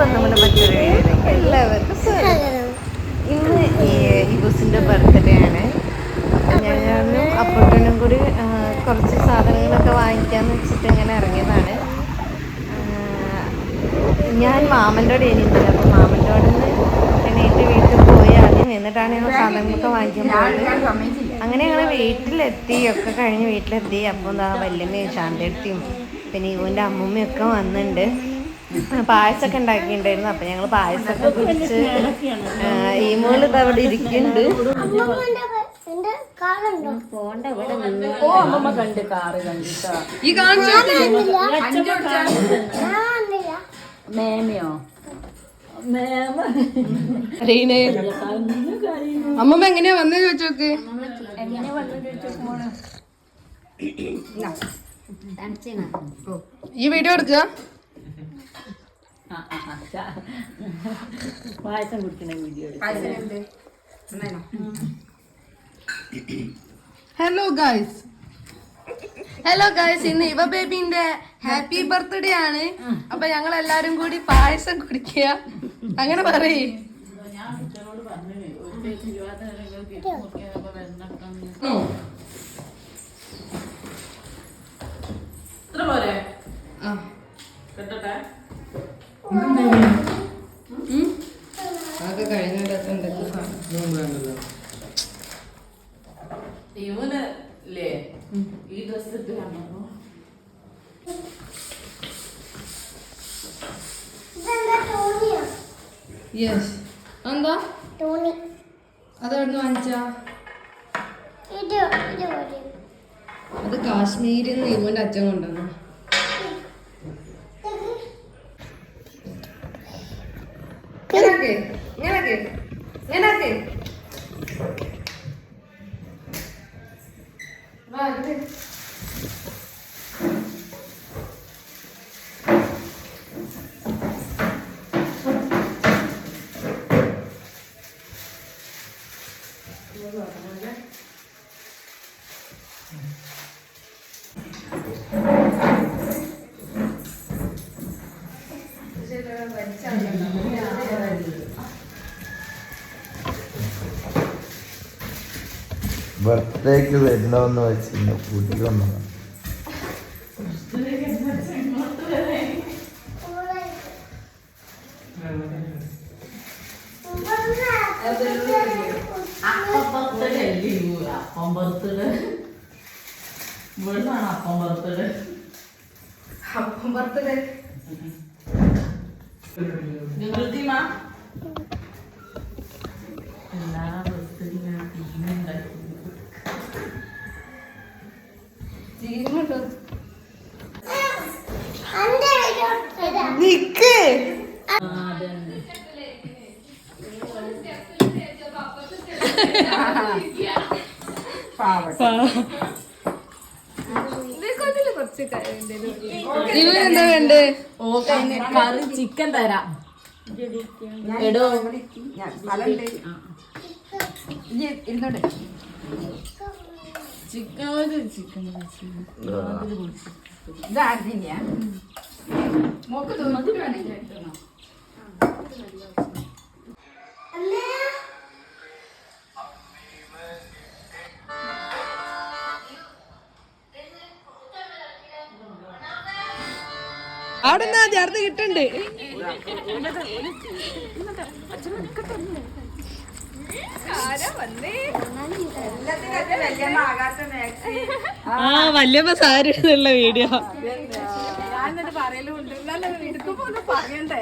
അപ്പം നമ്മുടെ മറ്റൊരു വീഡിയോയിലേക്ക് എല്ലാവർക്കും സ്വാഗതം. ഇന്ന് ഇബുസിൻ്റെ ബർത്ത്ഡേ ആണ്. അപ്പം ഞാനും അപ്പൂട്ടനും കൂടി കുറച്ച് സാധനങ്ങളൊക്കെ വാങ്ങിക്കാമെന്ന് വെച്ചിട്ട് ഇങ്ങനെ ഇറങ്ങിയതാണ്. ഞാൻ മാമൻ്റെ കൂടെ ഇനിയില്ല. അപ്പം മാമൻ്റെ കൂടെ നിന്ന് എണീറ്റ് വീട്ടിൽ പോയി ആദ്യം എന്നിട്ടാണ് ഞങ്ങൾ സാധനങ്ങളൊക്കെ വാങ്ങിക്കാൻ പോയത്. അങ്ങനെ ഞങ്ങൾ വീട്ടിലെത്തി, ഒക്കെ കഴിഞ്ഞ് വീട്ടിലെത്തി. അപ്പോൾ എന്താ വല്യമ്മയും ശാന്തയെടുത്തിയും പിന്നെ ഇവൻ്റെ അമ്മൂമ്മയൊക്കെ വന്നിട്ടുണ്ട്. പായസമൊക്കെ ഉണ്ടാക്കിയിട്ടുണ്ടായിരുന്നു. അപ്പം ഞങ്ങൾ പായസമൊക്കെ കുടിച്ച് ഈ മോള് ഇത് അവിടെ ഇരിക്കുന്നുണ്ട്. അമ്മമ്മ എങ്ങനെയാ വന്നു ചോദിച്ചോക്ക്. ഈ വീഡിയോ എടുക്കുക. പായസം കുടിക്കുന്ന വീഡിയോ. ഹലോ ഗൈസ്, ഇന്ന് ഇവ ബേബിന്റെ ഹാപ്പി ബർത്ത്ഡേ ആണ്. അപ്പൊ ഞങ്ങൾ എല്ലാരും കൂടി പായസം കുടിക്കുക. അങ്ങനെ പറയേ. അതൊക്കെ കഴിഞ്ഞിട്ട് ഇവനല്ലേ ഈ ഡ്രസ് ഇട്ട് കാണുമ്പോ യെസ്. എന്താ അതെവിടുന്ന് വാങ്ങിച്ചാ? അത് കാശ്മീരിൽ നിന്ന് ഇവന്റെ അച്ഛൻ കൊണ്ടുവന്നു. ബർത്ത്ഡേക്ക് വരണമെന്ന് വെച്ചിരുന്നു, കൂട്ടിക്ക് വന്നതാണ്. നിക്ക്. ഇവനെന്താ വേണ്ടേ? കറി ചിക്കൻ തരാം. എടോ ചിക്കൻ ഇതാർജിനിയാ മോക്ക് അവിടെ നിന്നാ ചേർത്ത് കിട്ടണ്ട്. വല്യമ്മ സാരി ഉള്ള വീഡിയോ ഞാനെന്നിട്ട് പറയലുണ്ട്. എന്നാലും എടുക്കുമ്പോ ഒന്ന് പറയണ്ടേ,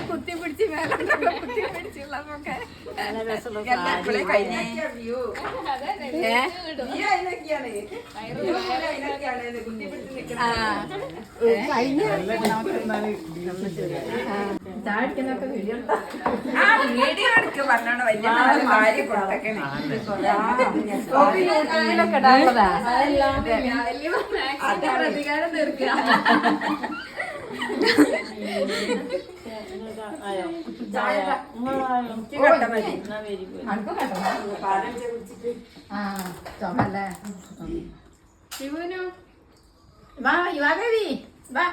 കുത്തി പിടിച്ച് മേലോട്ടൊക്കെ കുത്തി പിടിച്ചുള്ളതൊക്കെ വീഡിയോ എടുക്കുക പറഞ്ഞോണ്ട് വലിയ ഭാര്യ കൊടുത്തേക്കണേ. പ്രതികാരം തീർക്കുക. ശിവനു വാ യുവാ ബേബി വാ.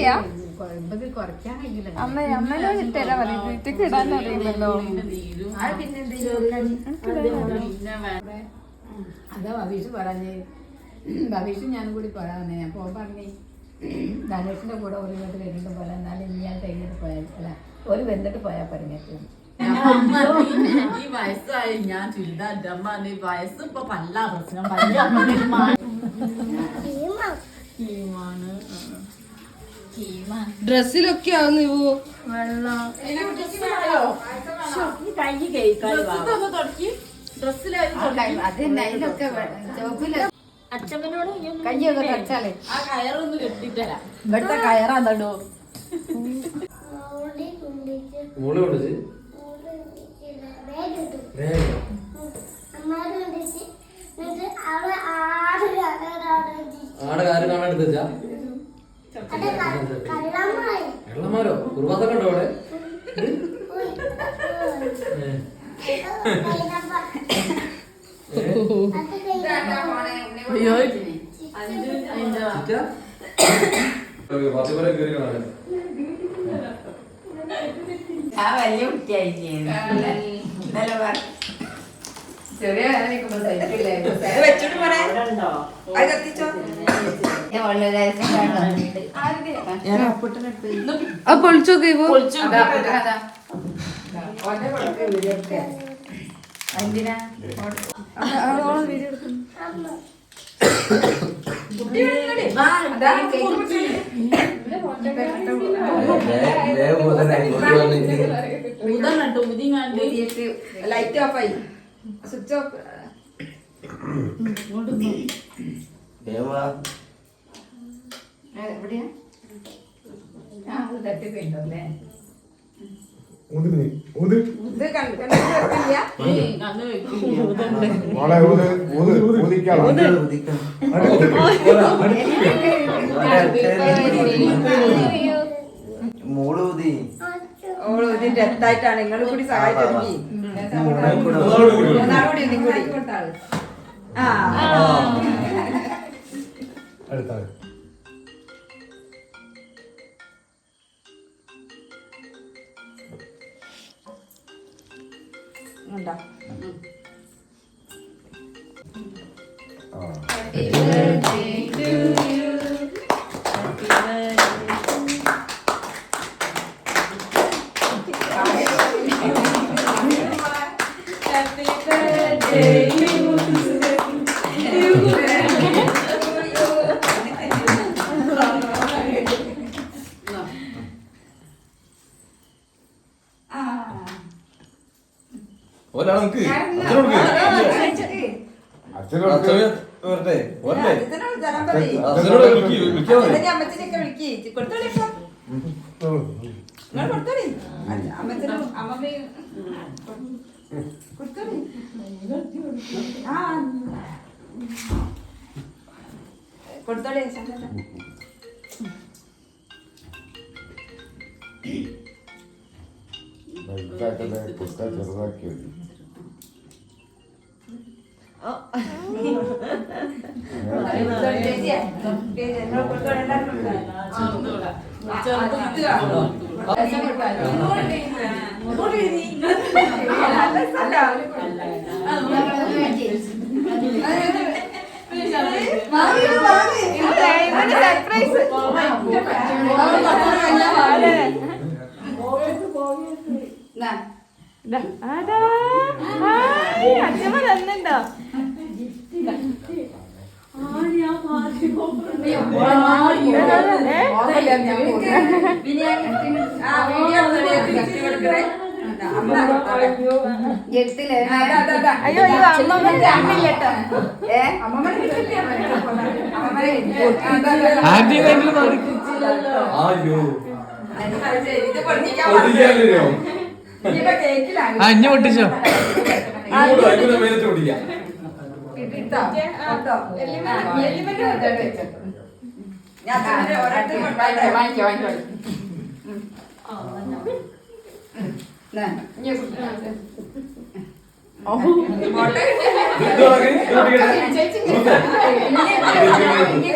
ഇല്ല അമ്മേനോട് ഇട്ടേരാ പറയുന്നത് ഇറ്റക്ക് ഇടാൻ അറിയില്ലല്ലോ. അതാ ഭവിഷ് പറഞ്ഞ് ഭവിഷും ഞാനും കൂടി പറയാന്നേ. അപ്പൊ പറഞ്ഞേ ധനുഷിന്റെ കൂടെ ഒരു വീട്ടിൽ വരുന്നുണ്ട് പോലെ എന്നാലും ഞാൻ കഴിഞ്ഞിട്ട് പോയാൽ അല്ല ഒരു വന്നിട്ട് പോയാൽ പറഞ്ഞേക്കും. ഈ വയസ്സായി ഞാൻ ചുരിദാർ വയസ്സ് ഇപ്പൊ പല്ല പ്രശ്നം ഡ്രസ്സിലൊക്കെ ആവുന്നു ഇവോ അച്ഛനോട് കയ്യൊക്കെ കച്ചാലേ ആ കയറൊന്ന് കെട്ടിത്തരാം. ഇവിടുത്തെ കയറാന്നോ മോള് കൊണ്ടുവച്ച് ആടെ കാര്യം കാണാൻ എടുത്താ വെള്ളമാരോ കുറുവാസൊക്കെ ഉണ്ടോ അവിടെ? വലിയ കുട്ടിയായി ചെറിയ വേദനക്കുമ്പോ സഹിക്കില്ലേ അപ്പൊ പൊളിച്ചോക്കെ ഇവോ എന്തിനാ ലൈറ്റ് ഓഫ് ആയി സ്വിച്ച് ഓഫ് എവിടെയാ അത് തട്ടിപ്പോയിട്ടോ അല്ലേ ഇത് കണ്ടില്ല മോളൂതി ഇതിന്റെ എത്തായിട്ടാണ് നിങ്ങൾ കൂടി സഹായിച്ചു അമ്മച്ചനൊക്കെ വിളിക്കി കൊടുത്തോളി കൊടുത്തോളി അമ്മച്ചനും അമ്മമ്മയും കൊടുത്തോളി കൊടുത്തോളി ചെറുതാക്കി അച്ഛമ്മ തന്നുണ്ടോ? അയ്യോ അയ്യോ അമ്മമ്മന്റെ അമ്മയില്ലട്ടോ. അഞ്ഞു പൊട്ടിച്ചോ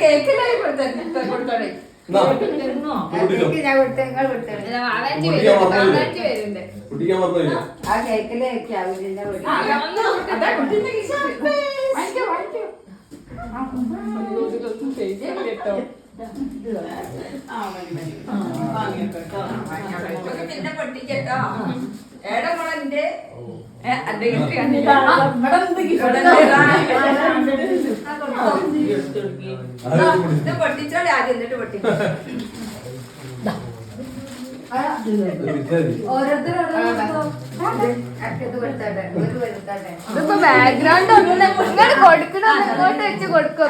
കേക്കിലായി കൊടുത്തോളെ ഞാൻ കൊടുത്തേ, നിങ്ങൾ കൊടുത്തേ. കുട്ടിക്കാൻ പറഞ്ഞില്ല ആ കേക്കിലെ ക്യാബേജിന്റെ പൊടി. വാങ്ങിക്കോ, വാങ്ങിക്കോ. പിന്നെ പൊട്ടിക്കട്ടോ. ഏടെ മോളെ പൊട്ടിച്ചോളെ ആദ്യം, എന്നിട്ട് പൊട്ടിക്കും. ഇതിപ്പോ ബാക്ക്ഗ്രൗണ്ട് ഒന്നും ഇങ്ങോട്ട് കൊടുക്കണം, ഇങ്ങോട്ട് വെച്ച് കൊടുക്കോ.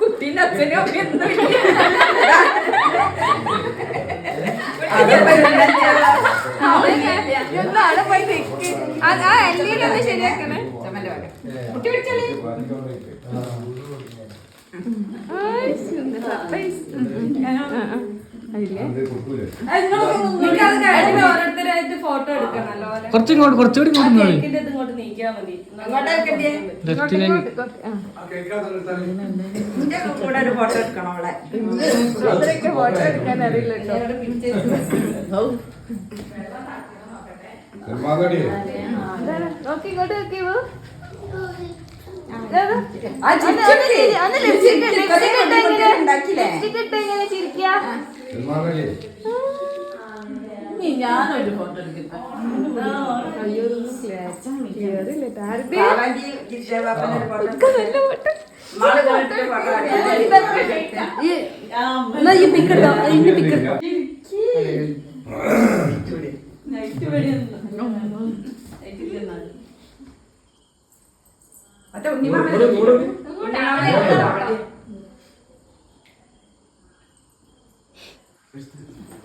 കുട്ടീന്റെ അച്ഛനും ഒക്കെ എന്തും ശരിയാക്കണേ. കുട്ടി പിടിച്ചോളി. ഓരോരുത്തരായിട്ട് ഫോട്ടോ എടുക്കണല്ലോ. കുറച്ചുകൂടി ഇങ്ങോട്ട് നീക്കിയാ മതി. കൂടെ ഒരു ഫോട്ടോ എടുക്കണം അവളെ. ഫോട്ടോ എടുക്കാൻ അറിയില്ല കേട്ടോ. നോക്കി ഇങ്ങോട്ട് നോക്കി ഞാനൊരു ഫോട്ടോ എടുക്കട്ടെ.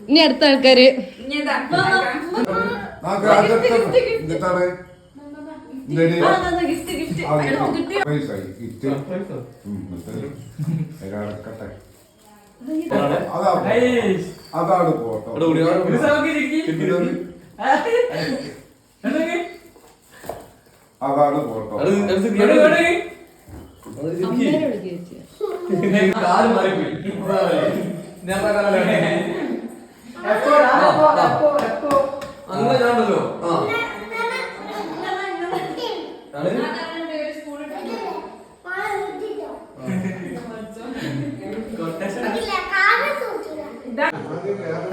ഇനി അടുത്ത ആൾക്കാര് അതാണ് ഫോട്ടോ അതാണ് ഫോട്ടോ അങ്ങനെയാണല്ലോ.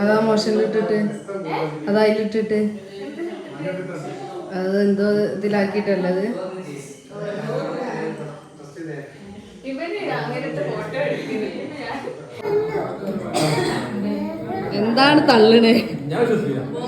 അതാ മോഷനിലിട്ടിട്ട്, അതാ അതിലിട്ടിട്ട്, അത് എന്തോ ഇതിലാക്കിട്ടല്ലത്. എന്താണ് തള്ളണേ? ഞാൻ വിശ്വസിക്കില്ല.